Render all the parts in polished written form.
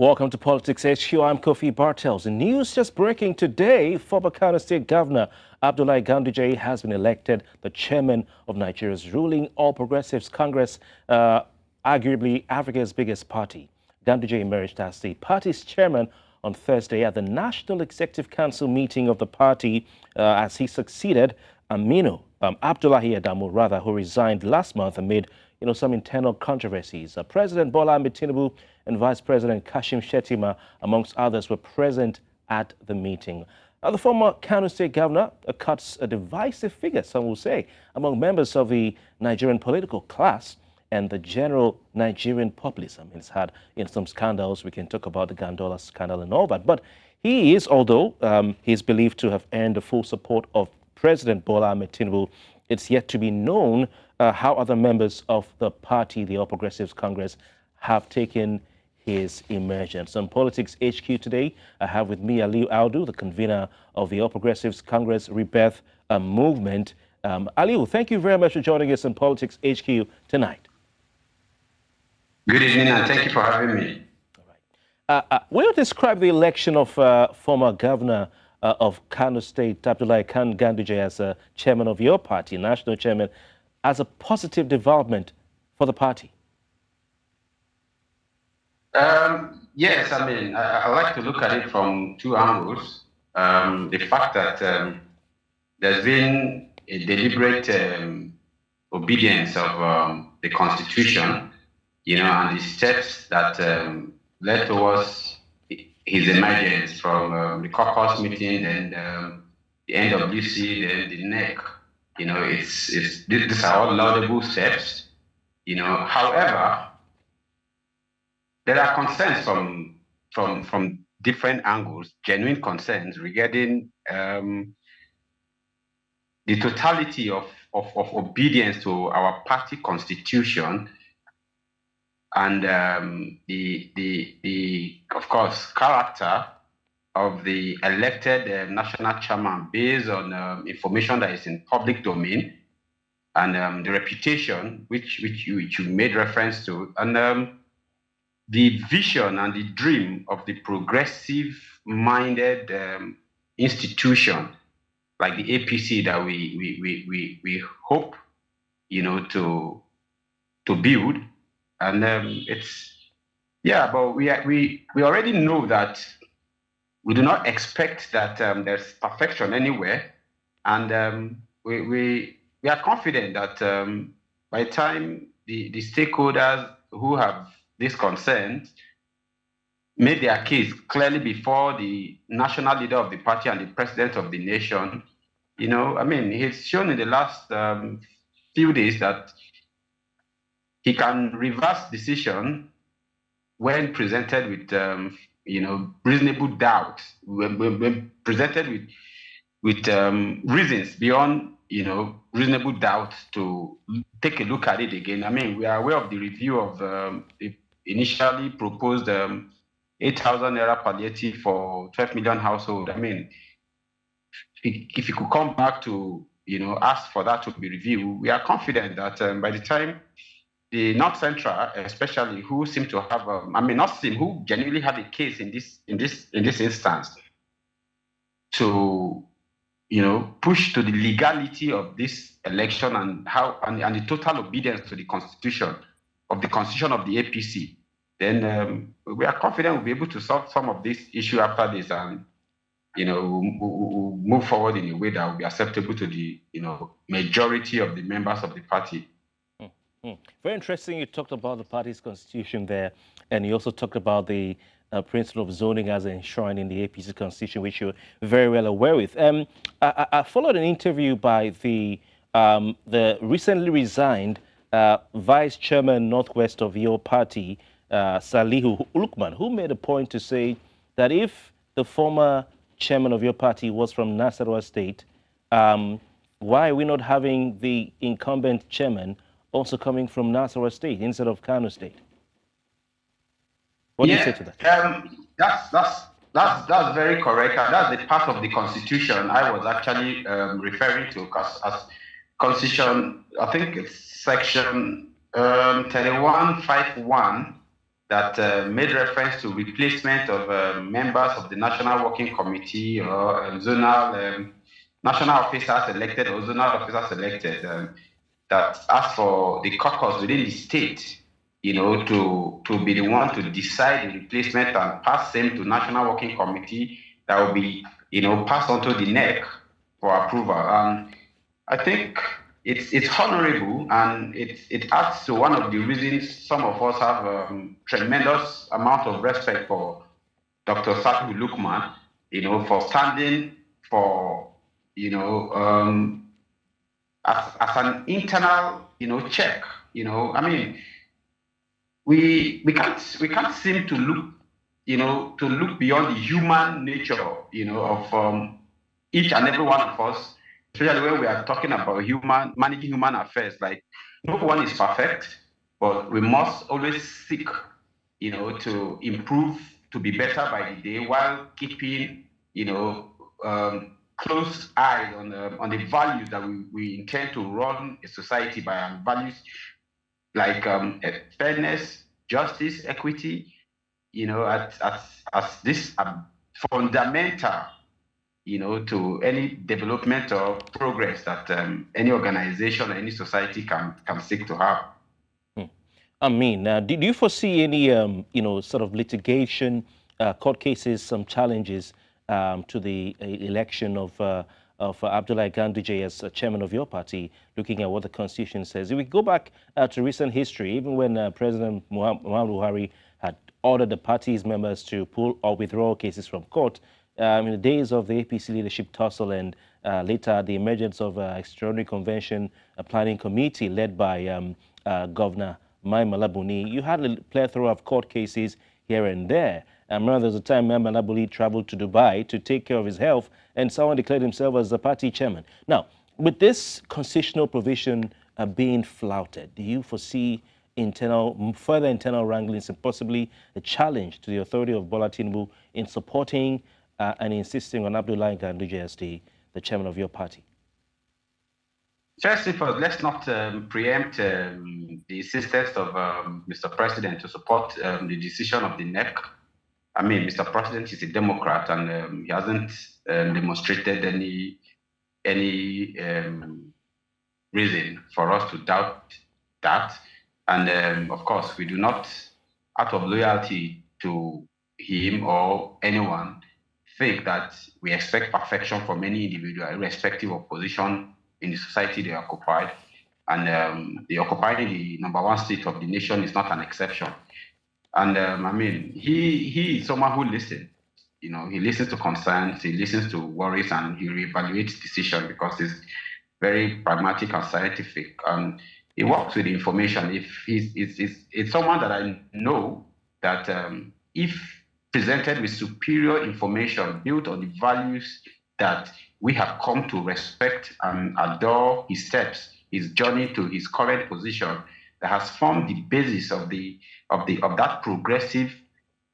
Welcome to Politics HQ. I'm Kofi Bartels. The news just breaking today, former Kano State Governor Abdullahi Ganjuje has been elected the chairman of Nigeria's ruling All Progressives Congress, arguably Africa's biggest party. Ganjuje emerged as the party's chairman on Thursday at the National Executive Council meeting of the party as he succeeded Abdullahi Adamu, who resigned last month amid some internal controversies. President Bola Tinubu and Vice President Kashim Shettima, amongst others, were present at the meeting. The former Kano State governor cuts a divisive figure, some will say, among members of the Nigerian political class and the general Nigerian populism. He's had some scandals. We can talk about the Ganduje scandal and all that. But he is, although he's believed to have earned the full support of President Bola Tinubu, it's yet to be known how other members of the party, the All Progressives Congress, have taken his emergence. On Politics HQ today, I have with me Aliyu Audu, the convener of the All Progressives Congress Rebirth movement. Aliyu, thank you very much for joining us on Politics HQ tonight. Good evening, and thank you for having me. All right. Will you describe the election of former governor of Kano State, Abdullahi Ganjuje, as a chairman of your party, national chairman, as a positive development for the party? Yes, I mean, I like to look at it from two angles. The fact that there's been a deliberate obedience of the Constitution, and the steps that led towards his emergence from the caucus meeting and the NWC, then the NEC. These are all laudable steps. However, there are concerns from different angles, genuine concerns regarding the totality of obedience to our party constitution and the of course character of the elected national chairman based on information that is in public domain and the reputation which you made reference to, and the vision and the dream of the progressive-minded institution like the APC that we hope to build, and but we already know that we do not expect that there's perfection anywhere, and we are confident that by the time the stakeholders who have this concern made their case clearly before the national leader of the party and the president of the nation, he's shown in the last few days that he can reverse decision when presented with reasonable doubt, when presented with reasons beyond reasonable doubt to take a look at it again. We are aware of the review of the initially proposed 8,000 naira palliative for 12 million households. If you could come back to ask for that to be reviewed, we are confident that by the time the North Central, especially, who seem to have, who genuinely have a case in this instance, to push to the legality of this election and and the total obedience to the constitution of the APC, then we are confident we'll be able to solve some of this issue after this, and we'll move forward in a way that will be acceptable to the majority of the members of the party. Very interesting. You talked about the party's constitution there, and you also talked about the principle of zoning as enshrined in the APC constitution, which you're very well aware with. I followed an interview by the recently resigned vice chairman Northwest of your party, Salihu Ulukman, who made a point to say that if the former chairman of your party was from Nasarawa State, why are we not having the incumbent chairman also coming from Nasarawa State instead of Kano State? What do you say to that? That's very correct. That's the part of the constitution I was actually referring to, as constitution. I think it's section 3151 that made reference to replacement of members of the National Working Committee or zonal national officers elected or zonal officers elected that asked for the caucus within the state, to be the one to decide the replacement and pass them to National Working Committee that will be, passed on to the NEC for approval. And I think it's honorable, and it adds to one of the reasons some of us have tremendous amount of respect for Dr. Safi Lukman, for standing for, as an internal, check. I mean, we can't seem to look, to look beyond the human nature, of each and every one of us, especially when we are talking about managing human affairs. Like, no one is perfect, but we must always seek, to improve, to be better by the day, while keeping, close eyes on the values that we intend to run a society by, and values like fairness, justice, equity, as this fundamental, to any development or progress that any organization or any society can seek to have. I mean, do you foresee any, sort of litigation, court cases, some challenges to the election of Abdullahi Ganjuje as chairman of your party, looking at what the Constitution says? If we go back to recent history, even when President Muhammadu Buhari had ordered the party's members to pull or withdraw cases from court, in the days of the APC leadership tussle and later the emergence of extraordinary convention, a planning committee led by Governor Mai Malabuni, you had a plethora of court cases here and there. I remember there was a time Mai Malabuni traveled to Dubai to take care of his health, and someone declared himself as the party chairman. Now, with this constitutional provision being flouted, do you foresee further internal wranglings and possibly a challenge to the authority of Bola Tinubu in supporting and insisting on Abdullahi Ganjuje as the chairman of your party? First of all, let's not preempt the insistence of Mr. President to support the decision of the NEC. I mean, Mr. President is a Democrat, and he hasn't demonstrated any reason for us to doubt that. And of course, we do not, out of loyalty to him or anyone, think that we expect perfection from any individual, irrespective of position in the society they occupied. And the occupying the #1 seat of the nation is not an exception. And I mean, he is someone who listens. He listens to concerns, he listens to worries, and he reevaluates decisions because he's very pragmatic and scientific. And he works with information. If it's someone that I know that if presented with superior information built on the values that we have come to respect and adore, his steps, his journey to his current position, that has formed the basis of that progressive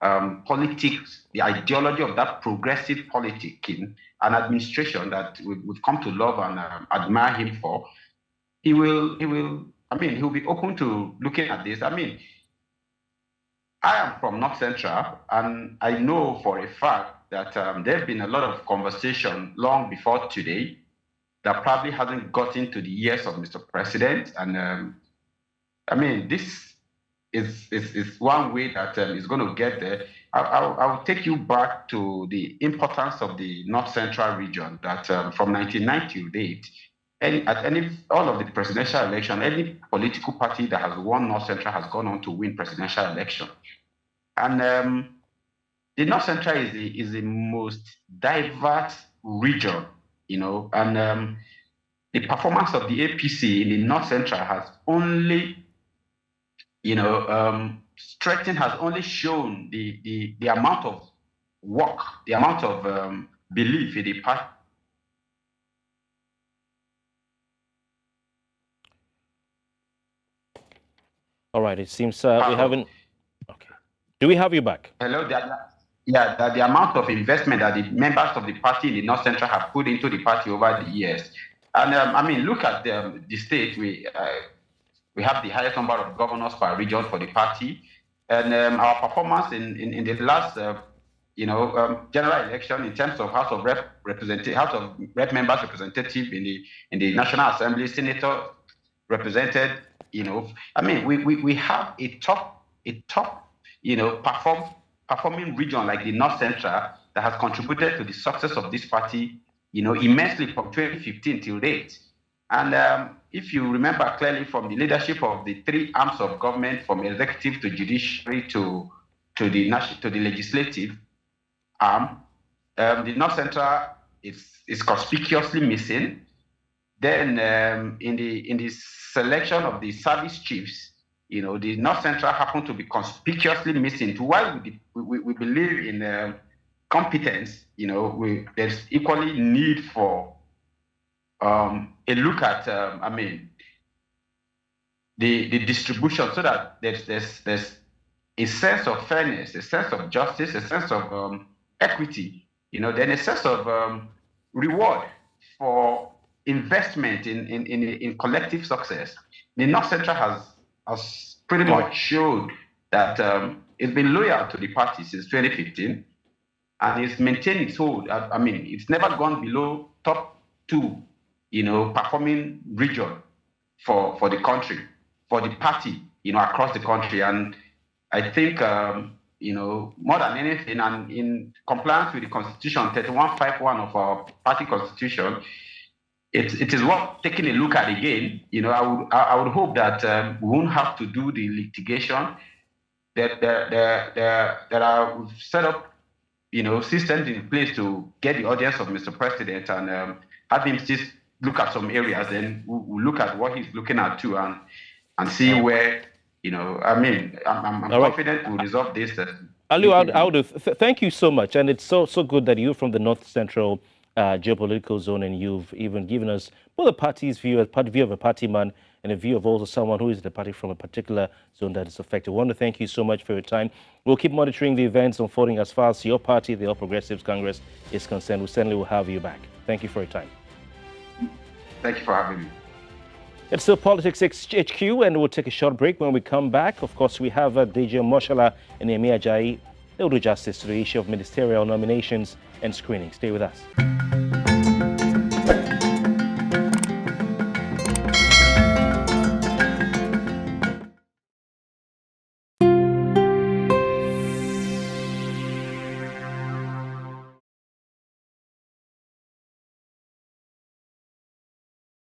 politics, the ideology of that progressive politicking and administration that we've come to love and admire him for. He'll be open to looking at this. I mean, I am from North Central, and I know for a fact that there have been a lot of conversation long before today that probably hasn't gotten to the ears of Mr. President. And I mean, this is one way that is going to get there. I'll take you back to the importance of the North Central region, that from 1990 to date, all of the presidential election, any political party that has won North Central has gone on to win presidential election. And the North Central is the most diverse region, and the performance of the APC in the North Central has only, strengthened, has only shown the amount of work, the amount of belief in the party. All right, it seems we haven't. Okay. Do we have you back? Hello, that the amount of investment that the members of the party in the North Central have put into the party over the years. And I mean, look at the state. We have the highest number of governors per region for the party. And our performance in the last, general election in terms of House of Rep members representative in the National Assembly, senator represented, we have a top, performing region like the North Central that has contributed to the success of this party, immensely from 2015 till date. And if you remember clearly from the leadership of the three arms of government, from executive to judiciary to the legislative arm, the North Central is conspicuously missing. Then in the selection of the service chiefs, the North Central happened to be conspicuously missing. To why we believe in competence, there's equally need for a look at, the distribution, so that there's a sense of fairness, a sense of justice, a sense of equity, then a sense of reward for investment in collective success. The North Central has pretty much showed that it's been loyal to the party since 2015, and it's maintained its hold. It's never gone below top 2, performing region for the country, for the party, across the country. And I think, more than anything, and in compliance with the Constitution 3151 of our party constitution, it is worth taking a look at again. I would hope that we won't have to do the litigation. That are set up, systems in place to get the audience of Mr. President and have him just look at some areas. Then we'll look at what he's looking at too, and see where, I'm confident we'll resolve this. Aliyu, Audu, thank you so much. And it's so good that you're from the North Central geopolitical zone, and you've even given us both a party's view, view of a party man, and a view of also someone who is the party from a particular zone that is affected. I want to thank you so much for your time. We'll keep monitoring the events unfolding as far as your party, the All Progressives Congress, is concerned. We certainly will have you back. Thank you for your time. Thank you for having me. It's still Politics HQ, and we'll take a short break. When we come back, of course, we have DJ Moshala and Emi Ajayi. They'll do justice to the issue of ministerial nominations and screening. Stay with us.